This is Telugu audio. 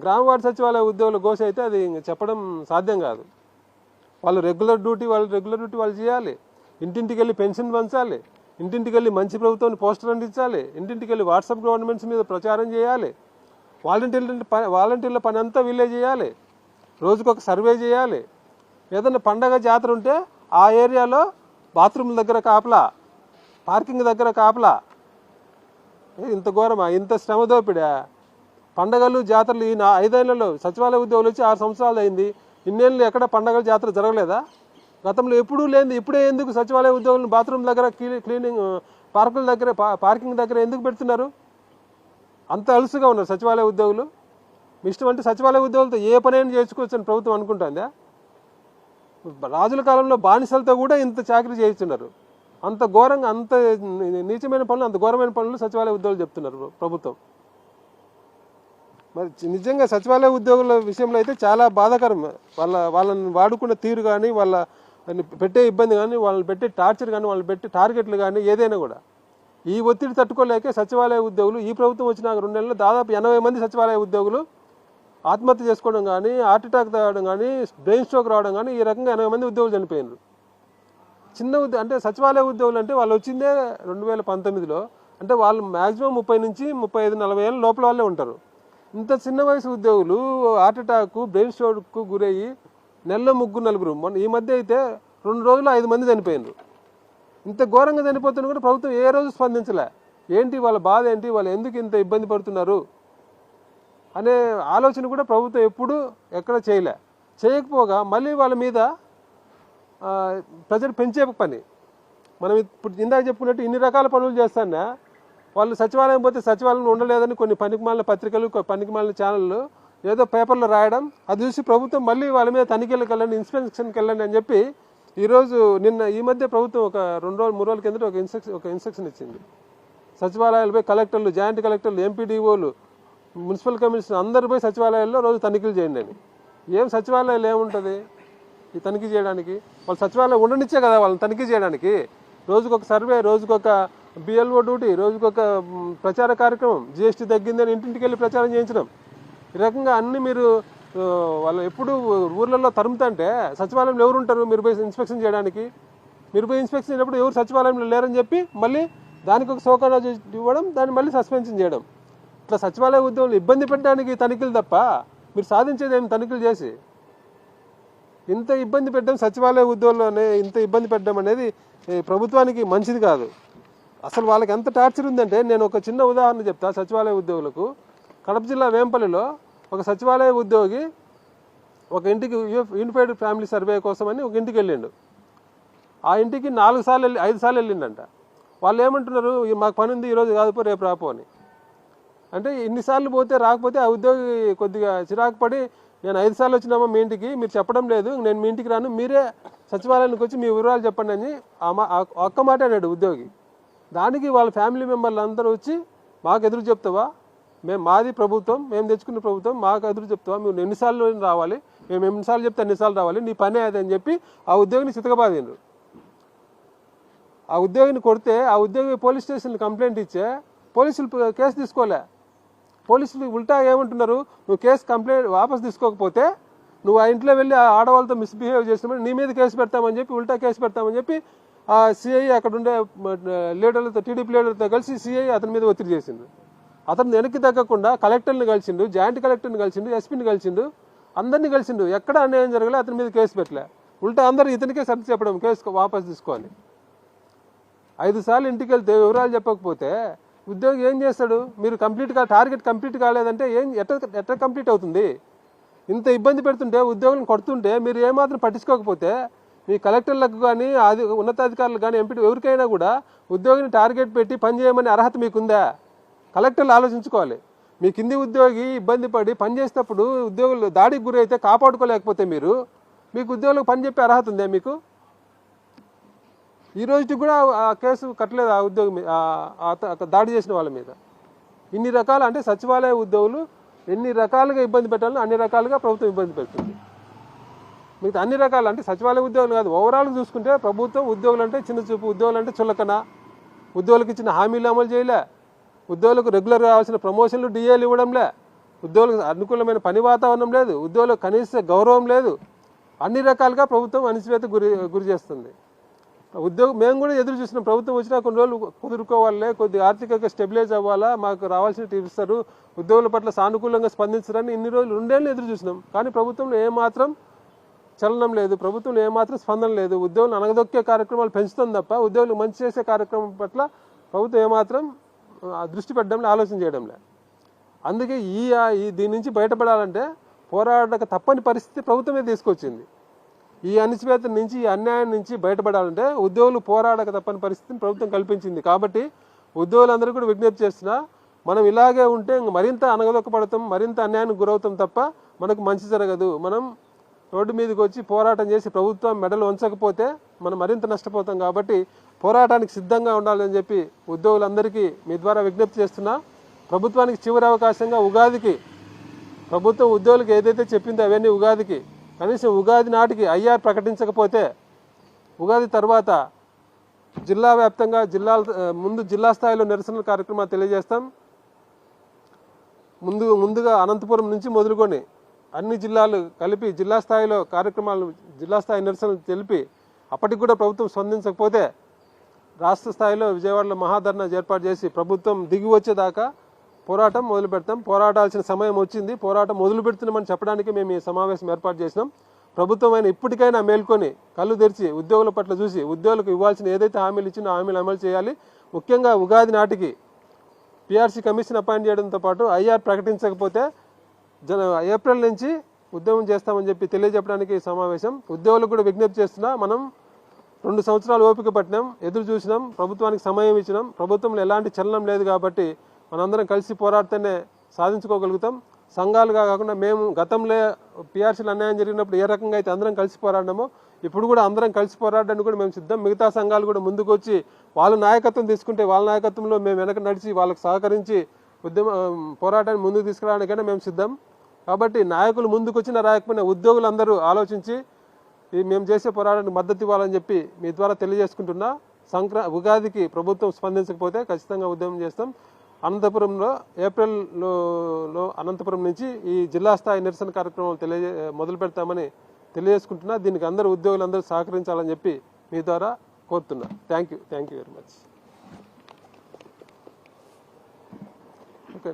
గ్రామ వార్డు సచివాలయ ఉద్యోగుల గోస అయితే అది చెప్పడం సాధ్యం కాదు. వాళ్ళు రెగ్యులర్ డ్యూటీ వాళ్ళు చేయాలి. ఇంటింటికి వెళ్ళి పెన్షన్ పంచాలి, ఇంటింటికి వెళ్ళి మంచి ప్రభుత్వాన్ని పోస్టర్ అందించాలి, ఇంటింటికి వెళ్ళి వాట్సాప్ గవర్నమెంట్స్ మీద ప్రచారం చేయాలి. వాలంటీర్ల పని అంతా వీళ్ళే చేయాలి. రోజుకొక సర్వే చేయాలి. ఏదైనా పండగ జాతర ఉంటే ఆ ఏరియాలో బాత్రూమ్ల దగ్గర కాపలా, పార్కింగ్ దగ్గర కాపలా. ఇంత ఘోరమా? ఇంత శ్రమ దోపిడా? పండగలు జాతరలు ఈ 5 ఏళ్లలో సచివాలయ ఉద్యోగులు వచ్చి 6 సంవత్సరాలు అయింది. ఇన్నేళ్ళు ఎక్కడ పండగలు జాతర జరగలేదా? గతంలో ఎప్పుడూ లేని ఇప్పుడే ఎందుకు సచివాలయ ఉద్యోగులను బాత్రూమ్ దగ్గర క్లీనింగ్, పార్కుల దగ్గర పార్కింగ్ దగ్గర ఎందుకు పెడుతున్నారు? అంత అలుసుగా ఉన్నారు సచివాలయ ఉద్యోగులు. ఇష్టం అంటే సచివాలయ ఉద్యోగులతో ఏ పనైనా చేసుకోవచ్చని ప్రభుత్వం అనుకుంటుందా? రాజుల కాలంలో బానిసలతో కూడా ఇంత చాకరీ చేయిస్తున్నారు. అంత ఘోరంగా, అంత నీచమైన పనులు, అంత ఘోరమైన పనులు సచివాలయ ఉద్యోగులు చెప్తున్నారు ప్రభుత్వం. మరి నిజంగా సచివాలయ ఉద్యోగుల విషయంలో అయితే చాలా బాధాకరం. వాళ్ళని వాడుకున్న తీరు కానీ, వాళ్ళ పెట్టే ఇబ్బంది కానీ, వాళ్ళని పెట్టే టార్చర్ కానీ, వాళ్ళని పెట్టే టార్గెట్లు కానీ ఏదైనా కూడా ఈ ఒత్తిడి తట్టుకోలేకే సచివాలయ ఉద్యోగులు ఈ ప్రభుత్వం వచ్చిన 2 నెలల్లో దాదాపు 80 మంది సచివాలయ ఉద్యోగులు ఆత్మహత్య చేసుకోవడం కానీ, హార్ట్ అటాక్ రావడం కానీ, బ్రెయిన్ స్ట్రోక్ రావడం కానీ, ఈ రకంగా 80 మంది ఉద్యోగులు చనిపోయినారు. అంటే సచివాలయ ఉద్యోగులు అంటే వాళ్ళు వచ్చిందే 2019లో. అంటే వాళ్ళు మ్యాక్సిమం 30 నుంచి 35-40 ఏళ్ళ లోపల వాళ్ళే ఉంటారు. ఇంత చిన్న వయసు ఉద్యోగులు హార్ట్ అటాక్, బ్రెయిన్ స్ట్రోక్కు గురయ్యి నెలలో 3-4. మొన్న ఈ మధ్య అయితే 2 రోజులు 5 మంది చనిపోయినారు. ఇంత ఘోరంగా చనిపోతున్నా కూడా ప్రభుత్వం ఏ రోజు స్పందించలే. ఏంటి వాళ్ళ బాధ ఏంటి, వాళ్ళు ఎందుకు ఇంత ఇబ్బంది పడుతున్నారు అనే ఆలోచన కూడా ప్రభుత్వం ఎప్పుడూ ఎక్కడ చేయకపోగా మళ్ళీ వాళ్ళ మీద ప్రజలు పెంచే పని. మనం ఇప్పుడు ఇందాక చెప్పుకున్నట్టు ఇన్ని రకాల పనులు చేస్తానా వాళ్ళు సచివాలయం పోతే సచివాలయం ఉండలేదని కొన్ని పనికిమాలిన పత్రికలు, పనికిమాలిన ఛానళ్ళు ఏదో పేపర్లో రాయడం, అది చూసి ప్రభుత్వం మళ్ళీ వాళ్ళ మీద తనిఖీలకు వెళ్ళండి, ఇన్స్పెక్షన్కి వెళ్ళండి అని చెప్పి ఈరోజు ఈ మధ్య ప్రభుత్వం ఒక 2-3 రోజుల కిందట ఒక ఇన్స్ట్రక్షన్ ఇచ్చింది. సచివాలయాలపై కలెక్టర్లు, జాయింట్ కలెక్టర్లు, ఎంపీడీఓలు, మున్సిపల్ కమిషనర్ అందరూ పోయి సచివాలయాల్లో రోజు తనిఖీలు చేయండి అని. ఏం సచివాలయాలు ఏముంటుంది ఈ తనిఖీ చేయడానికి? వాళ్ళు సచివాలయం ఉండనిచ్చే కదా వాళ్ళని తనిఖీ చేయడానికి. రోజుకొక సర్వే, రోజుకొక బిఎల్ఓ డ్యూటీ, రోజుకొక ప్రచార కార్యక్రమం, జీఎస్టీ తగ్గిందని ఇంటింటికి వెళ్ళి ప్రచారం చేయించడం. ఈ రకంగా అన్ని మీరు వాళ్ళు ఎప్పుడు ఊర్లలో తరుముతుంటే సచివాలయంలో ఎవరు ఉంటారు మీరు పోయి ఇన్స్పెక్షన్ చేయడానికి? మీరు పోయి ఇన్స్పెక్షన్ చేయనప్పుడు ఎవరు సచివాలయంలో లేరని చెప్పి మళ్ళీ దానికి ఒక సోకారాజు ఇవ్వడం, దాన్ని మళ్ళీ సస్పెన్షన్ చేయడం. ఇట్లా సచివాలయ ఉద్యోగులు ఇబ్బంది పెట్టడానికి తనిఖీలు తప్ప మీరు సాధించేది ఏమి తనిఖీలు చేసి? ఇంత ఇబ్బంది పెట్టడం, సచివాలయ ఉద్యోగులనే ఇంత ఇబ్బంది పెట్టడం అనేది ప్రభుత్వానికి మంచిది కాదు. అసలు వాళ్ళకి ఎంత టార్చర్ ఉందంటే, నేను ఒక చిన్న ఉదాహరణ చెప్తా సచివాలయ ఉద్యోగులకు. కడప జిల్లా వేంపల్లిలో ఒక సచివాలయ ఉద్యోగి ఒక ఇంటికి యూనిఫైడ్ ఫ్యామిలీ సర్వే కోసమని ఒక ఇంటికి వెళ్ళిండు. ఆ ఇంటికి 5 సార్లు వెళ్ళిండంట. వాళ్ళు ఏమంటున్నారు, మాకు పని ఉంది ఈరోజు కాదుపో రేపు రాపో అని. అంటే ఇన్నిసార్లు పోతే రాకపోతే ఆ ఉద్యోగి కొద్దిగా చిరాకు పడి, నేను 5 సార్లు వచ్చినామా మీ ఇంటికి, మీరు చెప్పడం లేదు, నేను మీ ఇంటికి రాను, మీరే సచివాలయానికి వచ్చి మీ వివరాలు చెప్పండి అని ఒక్క మాట అన్నాడు ఉద్యోగి. దానికి వాళ్ళ ఫ్యామిలీ మెంబర్లు అందరూ వచ్చి, మాకు ఎదురు చెప్తావా, మాది ప్రభుత్వం, మేము తెచ్చుకున్న ప్రభుత్వం, మాకు ఎదురు చెప్తావా, మేము ఎన్నిసార్లు రావాలి, మేము ఎన్నిసార్లు చెప్తే అన్నిసార్లు రావాలి, నీ పనే అది అని చెప్పి ఆ ఉద్యోగిని చితకబాదిండ్రు. ఆ ఉద్యోగిని కొడితే ఆ ఉద్యోగి పోలీస్ స్టేషన్లో కంప్లైంట్ ఇచ్చే పోలీసులు కేసు తీసుకోలే. పోలీసులు ఉల్టా ఏమంటున్నారు, నువ్వు కంప్లైంట్ వాపస్ తీసుకోకపోతే నువ్వు ఆ ఇంట్లో వెళ్ళి ఆ ఆడవాళ్ళతో మిస్బిహేవ్ చేసినప్పుడు నీ మీద కేసు పెడతామని చెప్పి, ఉల్టా కేసు పెడతామని చెప్పి ఆ సిఐ అక్కడ ఉండే లీడర్లతో, టీడీపీ లీడర్లతో కలిసి సిఐ అతని మీద ఒత్తిడి చేసిండు. అతను వెనక్కి తగ్గకుండా కలెక్టర్ని కలిసిండు, జాయింట్ కలెక్టర్ని కలిసిండు, ఎస్పీని కలిసిండు, అందరినీ కలిసిండు. ఎక్కడ అన్యాయం జరగలే, అతని మీద కేసు పెట్టలే. ఉల్టా అందరూ ఇతనికే సర్ది చెప్పడం, కేసు వాపస్ తీసుకోవాలి. 5 సార్లు ఇంటికి వెళ్తే వివరాలు చెప్పకపోతే ఉద్యోగి ఏం చేస్తాడు? మీరు టార్గెట్ కంప్లీట్ కాలేదంటే ఎట్లా కంప్లీట్ అవుతుంది? ఇంత ఇబ్బంది పెడుతుంటే, ఉద్యోగులను కొడుతుంటే మీరు ఏమాత్రం పట్టించుకోకపోతే మీ కలెక్టర్లకు కానీ, ఉన్నతాధికారులకు కానీ, ఎంపీ ఎవరికైనా కూడా ఉద్యోగిని టార్గెట్ పెట్టి పని చేయమని అర్హత మీకుందా? కలెక్టర్లు ఆలోచించుకోవాలి. మీ కింది ఉద్యోగి ఇబ్బంది పడి పనిచేసేటప్పుడు ఉద్యోగులు దాడికి గురి అయితే కాపాడుకోలేకపోతే మీకు ఉద్యోగులకు పని చెప్పే అర్హత ఉందా మీకు? ఈ రోజుకి కూడా ఆ కేసు కట్టలేదు ఆ ఉద్యోగి దాడి చేసిన వాళ్ళ మీద. ఇన్ని రకాల, అంటే సచివాలయ ఉద్యోగులు ఎన్ని రకాలుగా ఇబ్బంది పెట్టాలో అన్ని రకాలుగా ప్రభుత్వం ఇబ్బంది పెడుతుంది. మిగతా అన్ని రకాలు అంటే సచివాలయ ఉద్యోగులు కాదు, ఓవరాల్గా చూసుకుంటే ప్రభుత్వం ఉద్యోగులు అంటే చిన్న చూపు, ఉద్యోగులు అంటే చులకన, ఉద్యోగులకు ఇచ్చిన హామీలు అమలు చేయలే, ఉద్యోగులకు రెగ్యులర్గా కావాల్సిన ప్రమోషన్లు డిఏలు ఇవ్వడంలే, ఉద్యోగులకు అనుకూలమైన పని వాతావరణం లేదు, ఉద్యోగులకు కనీస గౌరవం లేదు. అన్ని రకాలుగా ప్రభుత్వం అణిచివేత గురి చేస్తుంది. మేము కూడా ఎదురు చూసినాం, ప్రభుత్వం వచ్చినా కొన్ని రోజులు కుదురుకోవాలే, కొద్ది ఆర్థికంగా స్టెబిలైజ్ అవ్వాలా, మాకు రావాల్సిన ఇస్తారు, ఉద్యోగుల పట్ల సానుకూలంగా స్పందించడానికి ఇన్ని రోజులు 2 ఏళ్ళు ఎదురు చూసినాం. కానీ ప్రభుత్వంలో ఏమాత్రం చలనం లేదు, ప్రభుత్వంలో ఏమాత్రం స్పందన లేదు. ఉద్యోగులు అనగదొక్కే కార్యక్రమాలు పెంచుతుంది తప్ప ఉద్యోగులకు మంచి చేసే కార్యక్రమం పట్ల ప్రభుత్వం ఏమాత్రం దృష్టి పెట్టడంలో, ఆలోచన చేయడంలే. అందుకే దీని నుంచి బయటపడాలంటే పోరాడక తప్పని పరిస్థితి ప్రభుత్వమే తీసుకొచ్చింది. ఈ అణిచివేత నుంచి, ఈ అన్యాయం నుంచి బయటపడాలంటే ఉద్యోగులు పోరాడక తప్పని పరిస్థితిని ప్రభుత్వం కల్పించింది. కాబట్టి ఉద్యోగులందరూ కూడా విజ్ఞప్తి చేస్తున్నా, మనం ఇలాగే ఉంటే మరింత అనగదొక్కపడతాం, మరింత అన్యాయానికి గురవుతాం తప్ప మనకు మంచి జరగదు. మనం రోడ్డు మీదకి వచ్చి పోరాటం చేసి ప్రభుత్వం మెడలు ఉంచకపోతే మనం మరింత నష్టపోతాం. కాబట్టి పోరాటానికి సిద్ధంగా ఉండాలని చెప్పి ఉద్యోగులందరికీ మీ ద్వారా విజ్ఞప్తి చేస్తున్నా. ప్రభుత్వానికి చివరి అవకాశంగా ఉగాదికి ప్రభుత్వం ఉద్యోగులకు ఏదైతే చెప్పిందో అవన్నీ ఉగాదికి, కనీసం ఉగాది నాటికి ఐఆర్ ప్రకటించకపోతే ఉగాది తర్వాత జిల్లా వ్యాప్తంగా ముందు జిల్లా స్థాయిలో నిరసన కార్యక్రమాలు తెలియజేస్తాం. ముందుగా అనంతపురం నుంచి మొదలుకొని అన్ని జిల్లాలు కలిపి జిల్లా స్థాయిలో కార్యక్రమాలు, జిల్లా స్థాయి నిరసనలు తెలిపి అప్పటికి కూడా ప్రభుత్వం స్పందించకపోతే రాష్ట్ర స్థాయిలో విజయవాడలో మహాధర్నా ఏర్పాటు చేసి ప్రభుత్వం దిగి వచ్చేదాకా పోరాటం మొదలు పెడతాం. పోరాడాల్సిన సమయం వచ్చింది, పోరాటం మొదలు పెడుతున్నామని చెప్పడానికి మేము ఈ సమావేశం ఏర్పాటు చేసినాం. ప్రభుత్వం అయినా ఇప్పటికైనా మేల్కొని కళ్ళు తెరిచి ఉద్యోగుల పట్ల చూసి ఉద్యోగులకు ఇవ్వాల్సిన ఏదైతే హామీలు ఇచ్చినా హామీలు అమలు చేయాలి. ముఖ్యంగా ఉగాది నాటికి పిఆర్సీ కమిషన్ అపాయింట్ చేయడంతో పాటు ఐఆర్ ప్రకటించకపోతే ఏప్రిల్ నుంచి ఉద్యమం చేస్తామని చెప్పి తెలియజెప్పడానికి ఈ సమావేశం. ఉద్యోగులకు కూడా విజ్ఞప్తి చేస్తున్నా, మనం 2 సంవత్సరాలు ఓపిక పట్టినాం, ఎదురు చూసినాం, ప్రభుత్వానికి సమయం ఇచ్చినాం, ప్రభుత్వంలో ఎలాంటి చలనం లేదు. కాబట్టి మనందరం కలిసి పోరాడితేనే సాధించుకోగలుగుతాం. సంఘాలుగా కాకుండా మేము గతంలో పిఆర్సీలు అన్యాయం జరిగినప్పుడు ఏ రకంగా అయితే అందరం కలిసి పోరాడినామో ఇప్పుడు కూడా అందరం కలిసి పోరాడడానికి కూడా మేము సిద్ధం. మిగతా సంఘాలు కూడా ముందుకు వచ్చి వాళ్ళ నాయకత్వం తీసుకుంటే వాళ్ళ నాయకత్వంలో మేము వెనక నడిచి వాళ్ళకు సహకరించి పోరాటాన్ని ముందుకు తీసుకురావడానికైనా మేము సిద్ధం. కాబట్టి నాయకులు ముందుకు వచ్చిన రాయకపోయినా ఉద్యోగులందరూ ఆలోచించి మేము చేసే పోరాటానికి మద్దతు ఇవ్వాలని చెప్పి మీ ద్వారా తెలియజేసుకుంటున్నా. ఉగాదికి ప్రభుత్వం స్పందించకపోతే ఖచ్చితంగా ఉద్యమం చేస్తాం. అనంతపురంలో ఏప్రిల్లో అనంతపురం నుంచి ఈ జిల్లా స్థాయి నిరసన కార్యక్రమం మొదలు పెడతామని తెలియజేసుకుంటున్నా. దీనికి అందరూ ఉద్యోగులందరూ సహకరించాలని చెప్పి మీ ద్వారా కోరుతున్నా. Thank you very much. Okay.